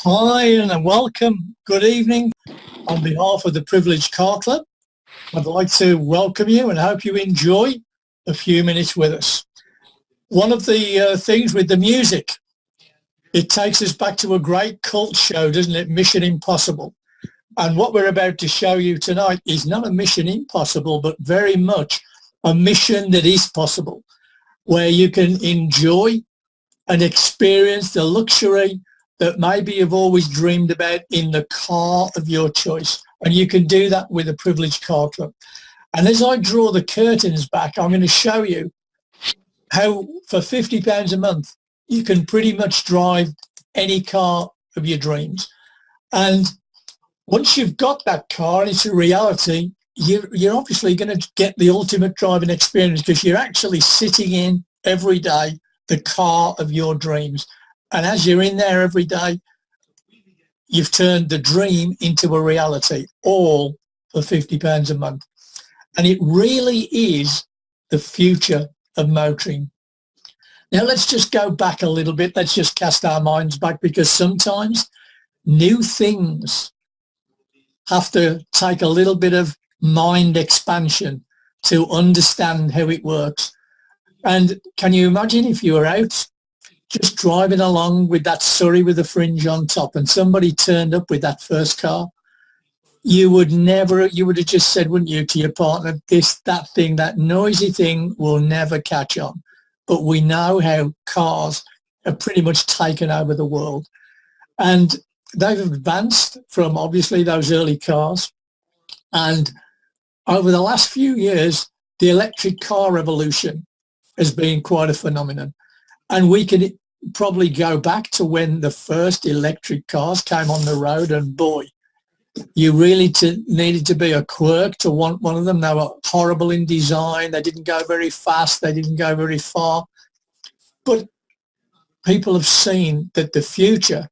Hi and welcome. Good evening. On behalf of the Privileged Car Club, I'd like to welcome you and hope you enjoy a few minutes with us. One of the things with the music, it takes us back to a great cult show, doesn't it? Mission Impossible. And what we're about to show you tonight is not a mission impossible, but very much a mission that is possible, where you can enjoy and experience the luxury that maybe you've always dreamed about in the car of your choice. And you can do that with a Privileged Car Club. And as I draw the curtains back, I'm going to show you how for £50 a month, you can pretty much drive any car of your dreams. And once you've got that car and it's a reality, you're obviously going to get the ultimate driving experience because you're actually sitting in every day the car of your dreams. And as you're in there every day, you've turned the dream into a reality, all for £50 a month. And it really is the future of motoring. Now, let's just go back a little bit. Let's just cast our minds back, because sometimes new things have to take a little bit of mind expansion to understand how it works. And can you imagine if you were out just driving along with that Surrey with a fringe on top and somebody turned up with that first car? You would have just said, wouldn't you, to your partner, that noisy thing will never catch on. But we know how cars have pretty much taken over the world. And they've advanced from obviously those early cars. And over the last few years, the electric car revolution has been quite a phenomenon. And we can probably go back to when the first electric cars came on the road, and boy, you really needed to be a quirk to want one of them. They were horrible in design. They didn't go very fast. They didn't go very far. But people have seen that the future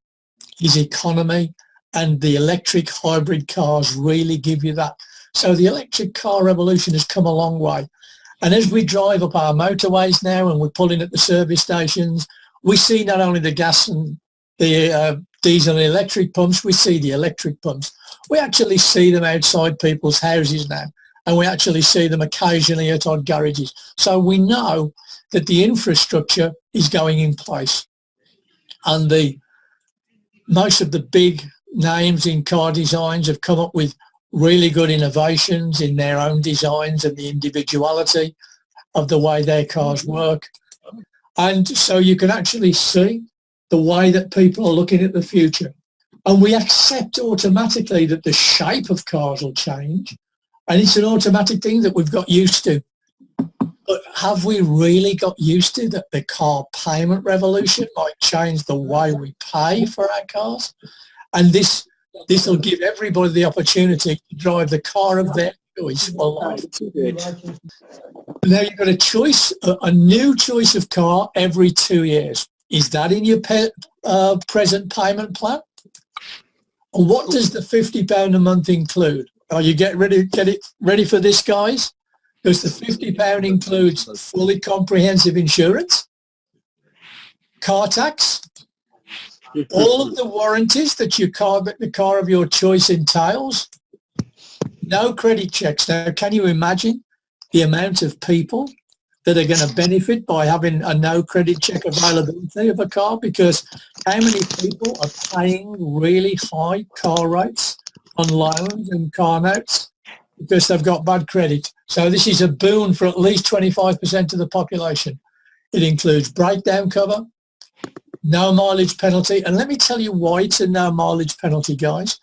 is economy, and the electric hybrid cars really give you that. So the electric car revolution has come a long way. And as we drive up our motorways now and we're pulling at the service stations, we see not only the gas and the diesel and electric pumps, we see the electric pumps. We actually see them outside people's houses now, and we actually see them occasionally at odd garages. So we know that the infrastructure is going in place. And most of the big names in car designs have come up with really good innovations in their own designs and the individuality of the way their cars work. And so you can actually see the way that people are looking at the future. And we accept automatically that the shape of cars will change. And it's an automatic thing that we've got used to. But have we really got used to that the car payment revolution might change the way we pay for our cars? And this will give everybody the opportunity to drive the car of their choice for life. Now you've got a choice, a new choice of car every 2 years. Is that in your present payment plan? And what does the £50 a month include? Are you get it ready for this, guys? Because the £50 includes fully comprehensive insurance, car tax, all of the warranties that the car of your choice entails, no credit checks. Now, can you imagine the amount of people that are going to benefit by having a no credit check availability of a car? Because how many people are paying really high car rates on loans and car notes because they've got bad credit? So this is a boon for at least 25% of the population. It includes breakdown cover, no mileage penalty. And let me tell you why it's a no mileage penalty, guys.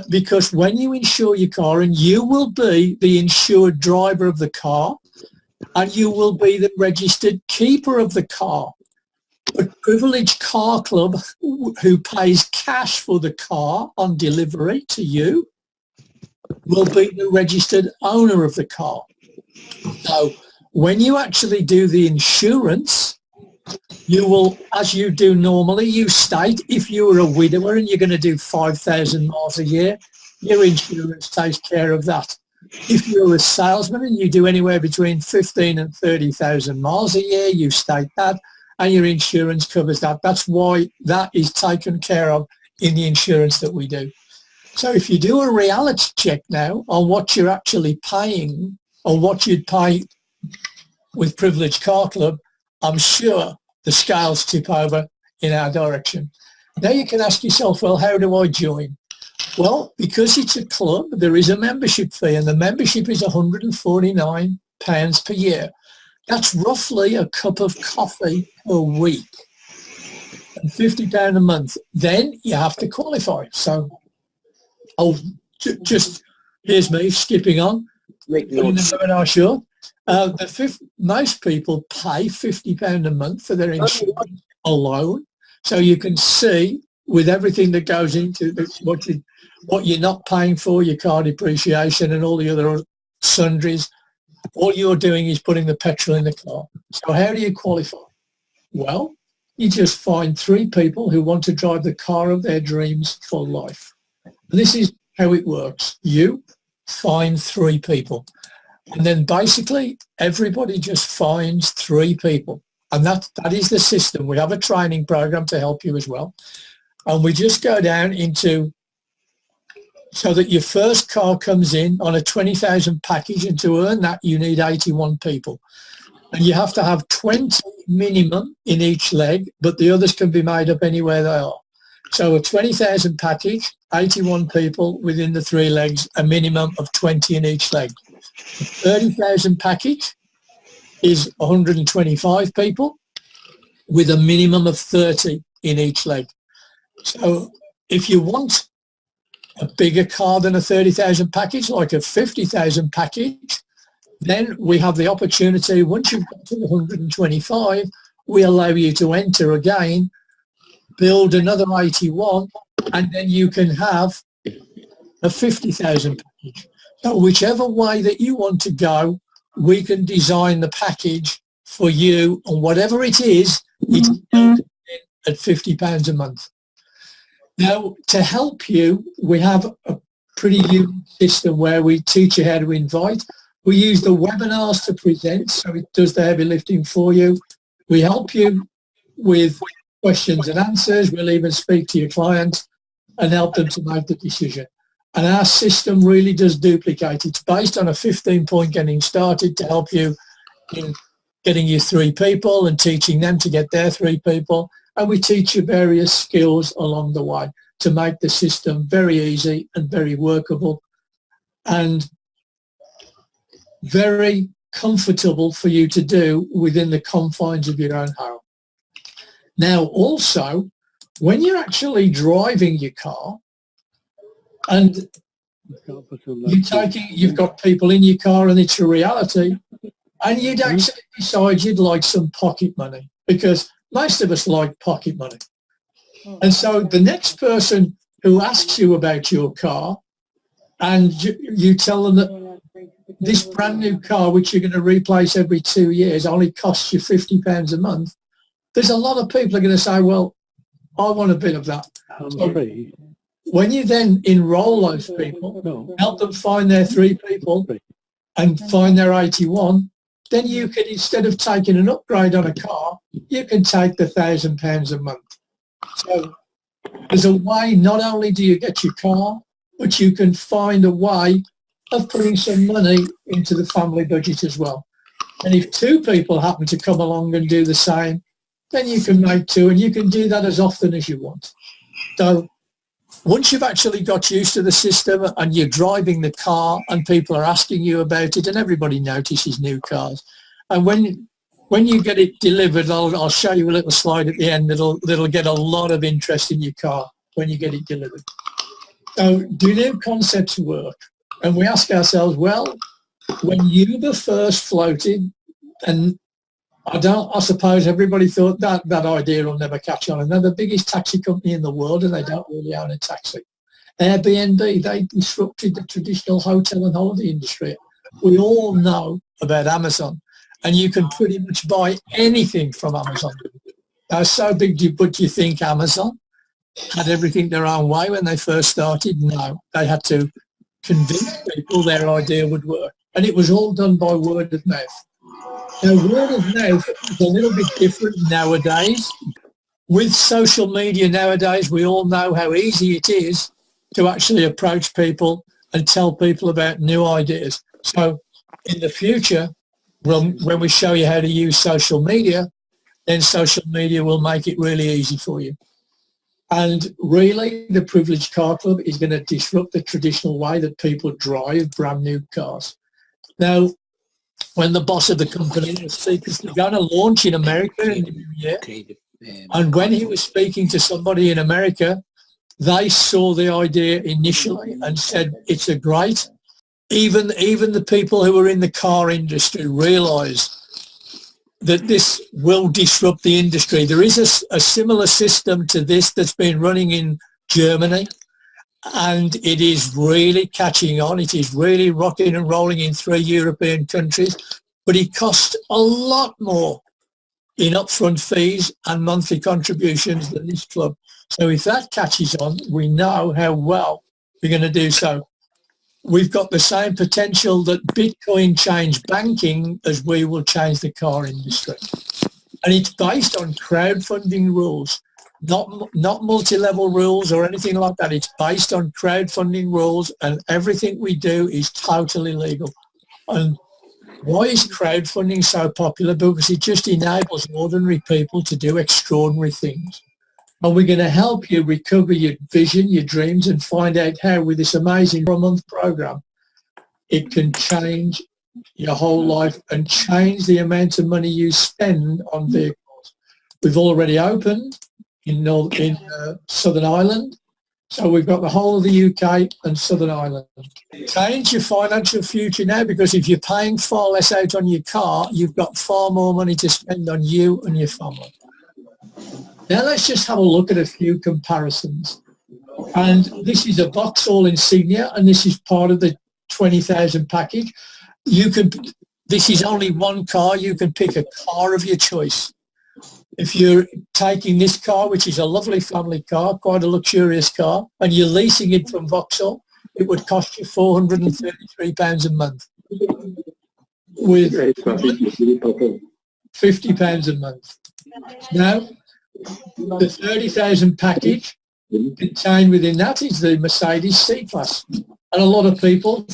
Because when you insure your car, and you will be the insured driver of the car, and you will be the registered keeper of the car. But Privileged Car Club, who pays cash for the car on delivery to you, will be the registered owner of the car. So when you actually do the insurance, you will, as you do normally, you state if you were a widower and you're going to do 5,000 miles a year, your insurance takes care of that. If you're a salesman and you do anywhere between 15 and 30,000 miles a year, you state that. and your insurance covers that. That's why that is taken care of in the insurance that we do. So if you do a reality check now on what you're actually paying or what you'd pay with Privileged Car Club, I'm sure the scales tip over in our direction. Now you can ask yourself, well, how do I join? Well, because it's a club, there is a membership fee, and the membership is £149 per year. That's roughly a cup of coffee a week and £50 a month. Then you have to qualify. So, just here's me skipping on. In the webinar short. Most people pay £50 a month for their insurance alone. So you can see with everything that goes into this, what you're not paying for, your car depreciation and all the other sundries, all you're doing is putting the petrol in the car. So how do you qualify? Well, you just find 3 people who want to drive the car of their dreams for life. And this is how it works. You find 3 people. And then basically everybody just finds 3 people. And that is the system. We have a training program to help you as well. And we just go down into, so that your first car comes in on a 20,000 package, and to earn that you need 81 people. And you have to have 20 minimum in each leg, but the others can be made up anywhere they are. So a 20,000 package, 81 people within the 3 legs, a minimum of 20 in each leg. The 30,000 package is 125 people with a minimum of 30 in each leg. So if you want a bigger car than a 30,000 package, like a 50,000 package, then we have the opportunity, once you've got to the 125, we allow you to enter again, build another 81, and then you can have a 50,000 package. So whichever way that you want to go, we can design the package for you, and whatever it is, it's built in at £50 a month. Now, to help you, we have a pretty unique system where we teach you how to invite. We use the webinars to present, so it does the heavy lifting for you. We help you with questions and answers. We'll even speak to your clients and help them to make the decision. And our system really does duplicate. It's based on a 15-point getting started to help you in getting you 3 people and teaching them to get their 3 people. And we teach you various skills along the way to make the system very easy and very workable and very comfortable for you to do within the confines of your own home. Now, also, when you're actually driving your car, and you've got people in your car and it's a reality, and you'd actually decide you'd like some pocket money, because most of us like pocket money. And so the next person who asks you about your car, and you tell them that this brand new car, which you're going to replace every 2 years, only costs you £50 a month, there's a lot of people are going to say, well, I want a bit of that. So when you then enroll those people, help them find their 3 people and find their 81, then you can, instead of taking an upgrade on a car, you can take the £1,000 a month. So there's a way, not only do you get your car, but you can find a way of putting some money into the family budget as well. And if 2 people happen to come along and do the same, then you can make 2, and you can do that as often as you want. So once you've actually got used to the system and you're driving the car and people are asking you about it, and everybody notices new cars, and when you get it delivered, I'll show you a little slide at the end that'll get a lot of interest in your car when you get it delivered. So do new concepts work? And we ask ourselves, well, when Uber first floated, and I suppose everybody thought that idea will never catch on, and they're the biggest taxi company in the world, and they don't really own a taxi. Airbnb, they disrupted the traditional hotel and holiday industry. We all know about Amazon, and you can pretty much buy anything from Amazon. They're so big, do you think Amazon had everything their own way when they first started? No, they had to convince people their idea would work, and it was all done by word of mouth. Now, word of mouth is a little bit different nowadays. With social media nowadays, we all know how easy it is to actually approach people and tell people about new ideas. So in the future, when we show you how to use social media, then social media will make it really easy for you. And really, the Privileged Car Club is going to disrupt the traditional way that people drive brand new cars. Now, when the boss of the company was speaking, they're going to launch in America in the new year. And when he was speaking to somebody in America, they saw the idea initially and said, it's a great. Even the people who are in the car industry realise that this will disrupt the industry. There is a similar system to this that's been running in Germany, and it is really catching on. It is really rocking and rolling in 3 European countries, but it costs a lot more in upfront fees and monthly contributions than this club. So if that catches on, we know how well we're going to do so. We've got the same potential that Bitcoin changed banking as we will change the car industry. And it's based on crowdfunding rules, not multi-level rules or anything like that. It's based on crowdfunding rules, and everything we do is totally legal. And why is crowdfunding so popular? Because it just enables ordinary people to do extraordinary things. And we're going to help you recover your vision, your dreams, and find out how with this amazing 4-month program, it can change your whole life and change the amount of money you spend on vehicles. We've already opened in Southern Ireland. So we've got the whole of the UK and Southern Ireland. Change your financial future now, because if you're paying far less out on your car, you've got far more money to spend on you and your family. Now let's just have a look at a few comparisons. And this is a Vauxhall Insignia, and this is part of the 20,000 package. This is only one car. You can pick a car of your choice. If you're taking this car, which is a lovely family car, quite a luxurious car, and you're leasing it from Vauxhall, it would cost you £433 a month, with £50 a month. Now, the 30,000 package contained within that is the Mercedes C-Class. And a lot of people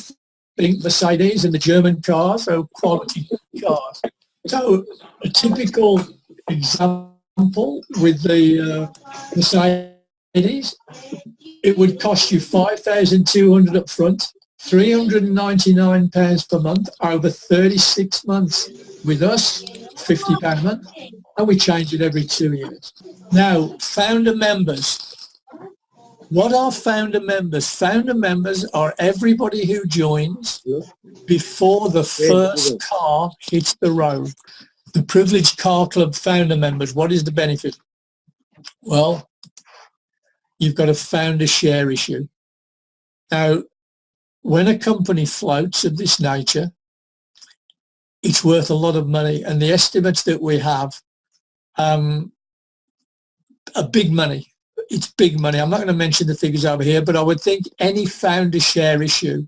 think Mercedes and the German cars are quality cars. So a typical example with the Mercedes, it would cost you $5,200 up front, £399 per month over 36 months. With us, £50 a month, and we change it every 2 years. Now, founder members. What are founder members? Founder members are everybody who joins before the first car hits the road. The Privileged Car Club founder members, what is the benefit? Well, you've got a founder share issue. Now, when a company floats of this nature, it's worth a lot of money, and the estimates that we have are big money. It's big money. I'm not going to mention the figures over here, but I would think any founder share issue,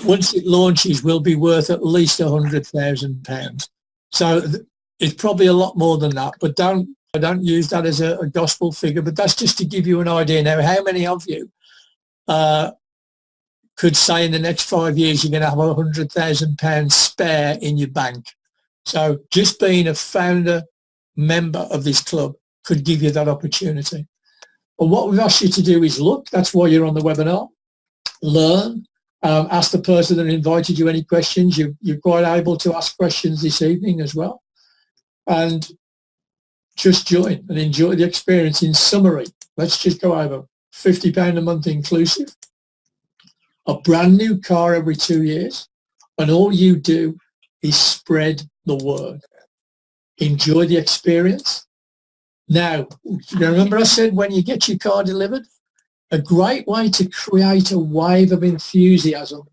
once it launches, will be worth at least £100,000. So it's probably a lot more than that, but I don't use that as a gospel figure, but that's just to give you an idea. Now, how many of you could say in the next 5 years you're going to have £100,000 spare in your bank? So just being a founder member of this club could give you that opportunity. Well, what we've asked you to do is look, that's why you're on the webinar, learn, ask the person that invited you any questions. You're quite able to ask questions this evening as well. And just join and enjoy the experience. In summary, let's just go over £50 a month inclusive, a brand new car every 2 years, and all you do is spread the word. Enjoy the experience. Now, remember I said when you get your car delivered, a great way to create a wave of enthusiasm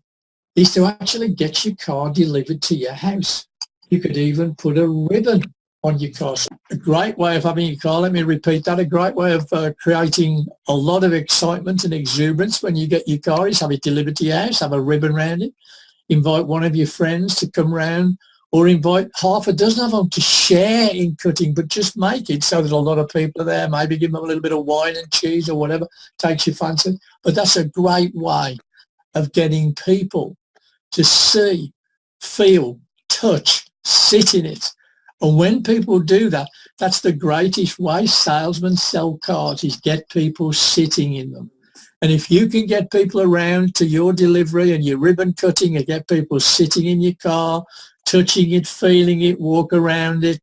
is to actually get your car delivered to your house. You could even put a ribbon on your car. So a great way of having your car, let me repeat that, a great way of creating a lot of excitement and exuberance when you get your car is have it delivered to your house, have a ribbon around it, invite one of your friends to come round, or invite half a dozen of them to share in cutting, but just make it so that a lot of people are there. Maybe give them a little bit of wine and cheese or whatever takes your fancy. But that's a great way of getting people to see, feel, touch, sit in it. And when people do that, that's the greatest way salesmen sell cars, is get people sitting in them. And if you can get people around to your delivery and your ribbon cutting and get people sitting in your car, touching it, feeling it, walk around it,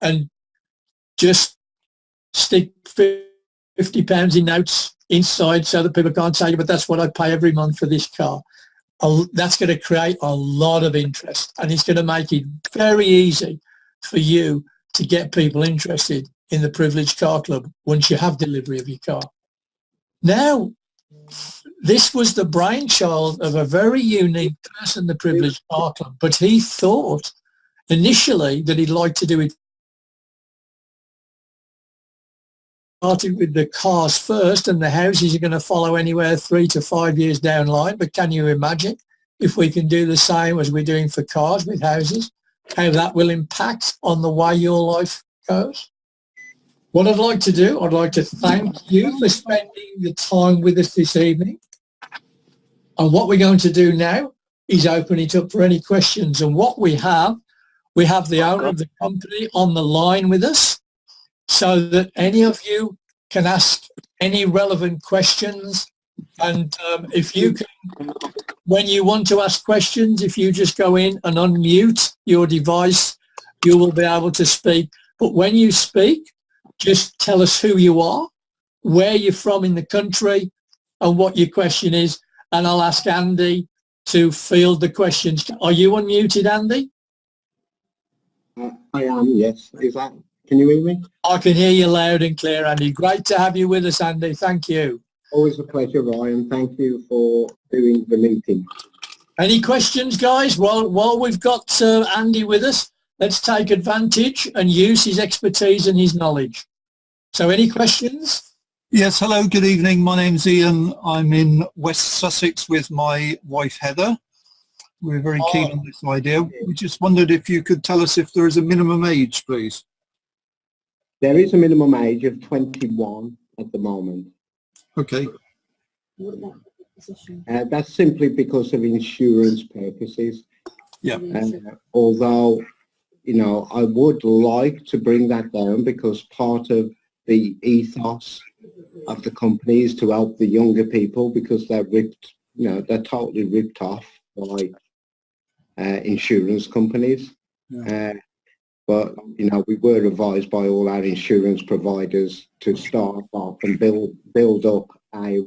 and just stick £50 in notes inside so that people can't say, but that's what I pay every month for this car. That's going to create a lot of interest, and it's going to make it very easy for you to get people interested in the Privileged Car Club once you have delivery of your car. Now, this was the brainchild of a very unique person, the Privileged Car Club, but he thought initially that he'd like to do it. Started with the cars first, and the houses are going to follow anywhere 3 to 5 years down the line. But can you imagine if we can do the same as we're doing for cars with houses, how that will impact on the way your life goes? What I'd like to do, I'd like to thank you for spending the time with us this evening. And what we're going to do now is open it up for any questions. And what we have the owner of the company on the line with us, so that any of you can ask any relevant questions. And if you can, when you want to ask questions, if you just go in and unmute your device, you will be able to speak. But when you speak, just tell us who you are, where you're from in the country, and what your question is, and I'll ask Andy to field the questions. Are you unmuted, Andy? I am, yes. Can you hear me? I can hear you loud and clear, Andy. Great to have you with us, Andy. Thank you. Always a pleasure, Ryan. Thank you for doing the meeting. Any questions, guys? While we've got Andy with us, let's take advantage and use his expertise and his knowledge. So any questions? Yes, hello, good evening. My name's Ian. I'm in West Sussex with my wife, Heather. We're very keen on this idea. We just wondered if you could tell us if there is a minimum age, please. There is a minimum age of 21 at the moment. Okay. That's simply because of insurance purposes. Yeah. Although, you know, I would like to bring that down, because part of the ethos of the company is to help the younger people, because they're ripped, you know, they're totally ripped off by insurance companies. Yeah. But, you know, we were advised by all our insurance providers to start off and build up a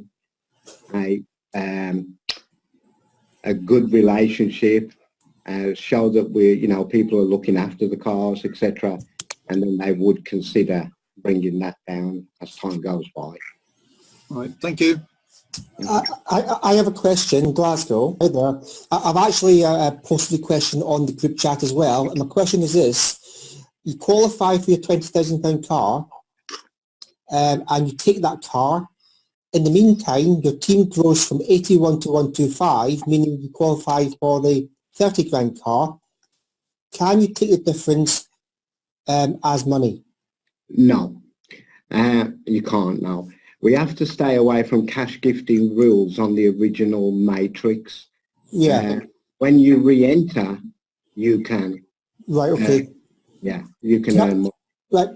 good relationship, show that we're, you know, people are looking after the cars, etc. And then they would consider bringing that down as time goes by. All right, thank you. I have a question, Glasgow. Hi there. I've actually posted a question on the group chat as well. And my question is this: you qualify for your £20,000 car, and you take that car. In the meantime, your team grows from 81 to 125, meaning you qualify for the 30 grand car. Can you take the difference as money? No, you can't. No, we have to stay away from cash gifting rules on the original matrix. Yeah. When you re-enter, you can. Right. Okay. Yeah, you can earn more. Right.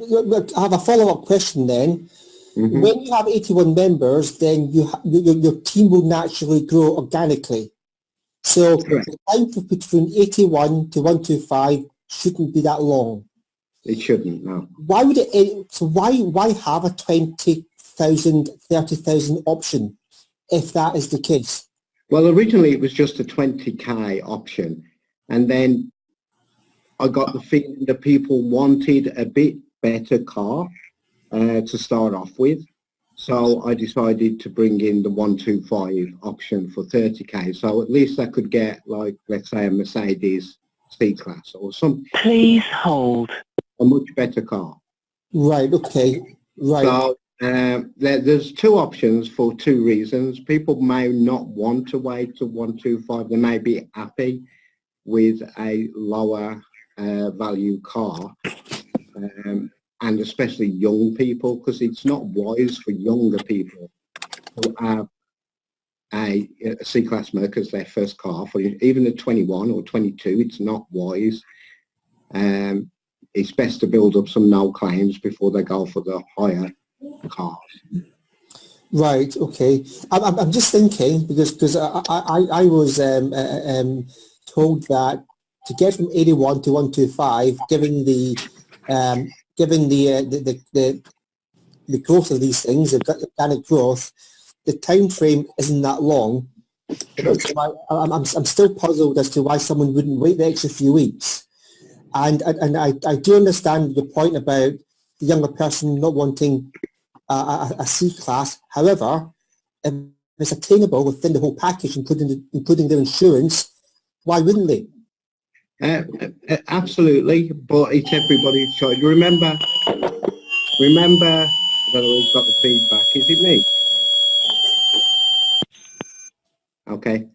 I have a follow-up question then. Mm-hmm. When you have 81 members, then your team will naturally grow organically. So correct. The time between 81 to 125 shouldn't be that long. It shouldn't, no. Why would it? So why have a 20,000, 30,000 option if that is the case? Well, originally it was just a 20k option, and then I got the feeling that people wanted a bit better car to start off with. So I decided to bring in the 125 option for 30k. So at least I could get, like, let's say a Mercedes C-Class or something. Please hold. A much better car. Right, okay, right. So there's two options for two reasons. People may not want to wait to 125. They may be happy with a lower value car, and especially young people, because it's not wise for younger people to have a C-Class Merc as their first car. For even at 21 or 22, it's not wise. It's best to build up some no claims before they go for the higher cars. Right. Okay. I'm just thinking because I was told that to get from 81 to 125, given the growth of these things, the organic growth, the time frame isn't that long. I'm still puzzled as to why someone wouldn't wait the extra few weeks. And I do understand the point about the younger person not wanting a C-Class. However, if it's attainable within the whole package, including their insurance, why wouldn't they? Absolutely, but it's everybody's choice. Remember, I don't know who's got the feedback. Is it me? Okay.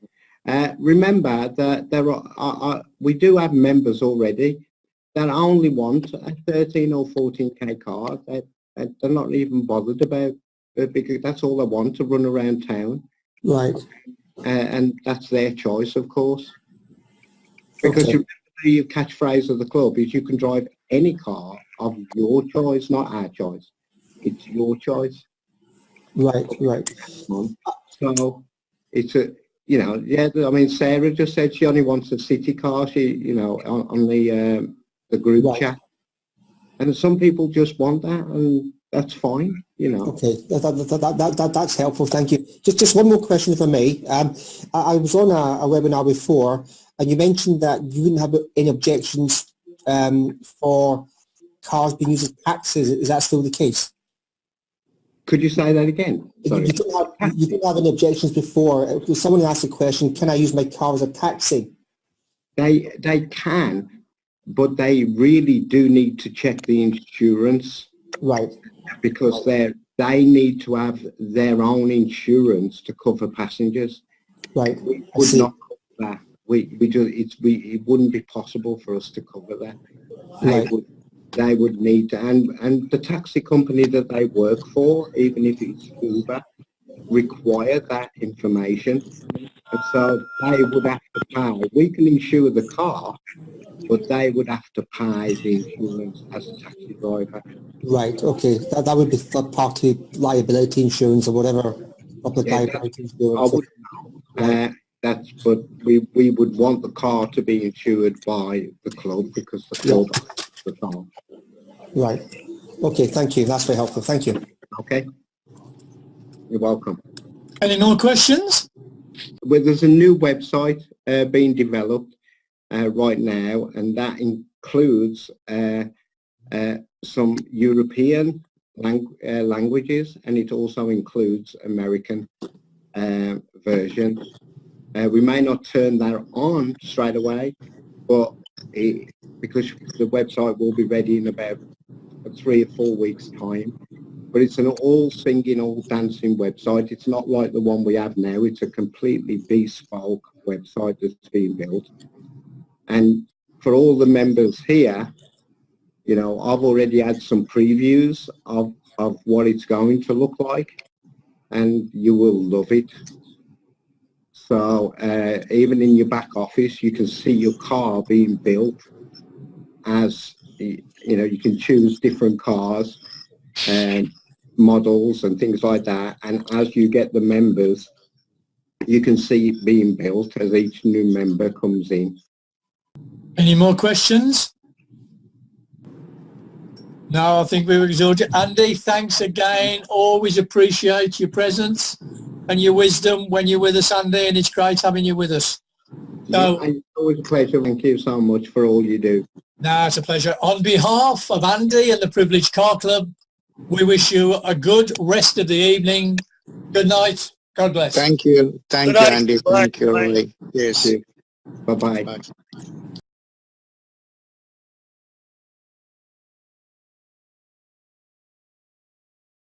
Remember that we do have members already that only want a 13 or 14k car. They're not even bothered about it, because that's all they want, to run around town. Right. And that's their choice, of course. Because okay. Your catchphrase of the club is you can drive any car of your choice, not our choice. It's your choice. Right, right. So it's a, you know, yeah, I mean, Sarah just said she only wants a city car, you know, on the group right. chat. And some people just want that, and that's fine, you know. Okay, that's helpful, thank you. Just one more question, if I may. I was on a webinar before, and you mentioned that you wouldn't have any objections for cars being used as taxis. Is that still the case? Could you say that again? Sorry. You didn't have any objections before. Someone asked the question, can I use my car as a taxi? They can, but they really do need to check the insurance. Right. Because they need to have their own insurance to cover passengers. Right. We would not cover that. It wouldn't be possible for us to cover that. They would need to, and the taxi company that they work for, even if it's Uber, require that information. And so they would have to pay. We can insure the car, but they would have to pay the insurance as a taxi driver. Right, okay. That would be third-party liability insurance or whatever. Public liability insurance. I wouldn't know. But we would want the car to be insured by the club, because the club owns the car. Right. Okay, thank you. That's very helpful. Thank you. Okay. You're welcome. Any more questions? Well, there's a new website being developed right now, and that includes some European languages, and it also includes American version. We may not turn that on straight away, but because the website will be ready in about 3 or 4 weeks' time. But it's an all singing, all dancing website. It's not like the one we have now. It's a completely bespoke website that's being built. And for all the members here, you know, I've already had some previews of what it's going to look like, and you will love it. So even in your back office, you can see your car being built as, you know, you can choose different cars and models and things like that. And as you get the members, you can see it being built as each new member comes in. Any more questions? No, I think we've exhausted. Andy, thanks again. Always appreciate your presence and your wisdom when you're with us, Andy, and it's great having you with us. So, it's always a pleasure. Thank you so much for all you do. No, it's a pleasure. On behalf of Andy and the Privileged Car Club, we wish you a good rest of the evening. Good night. God bless. Thank you. Thank you, Andy. Thank you, Roy. Yes. Bye-bye. Bye.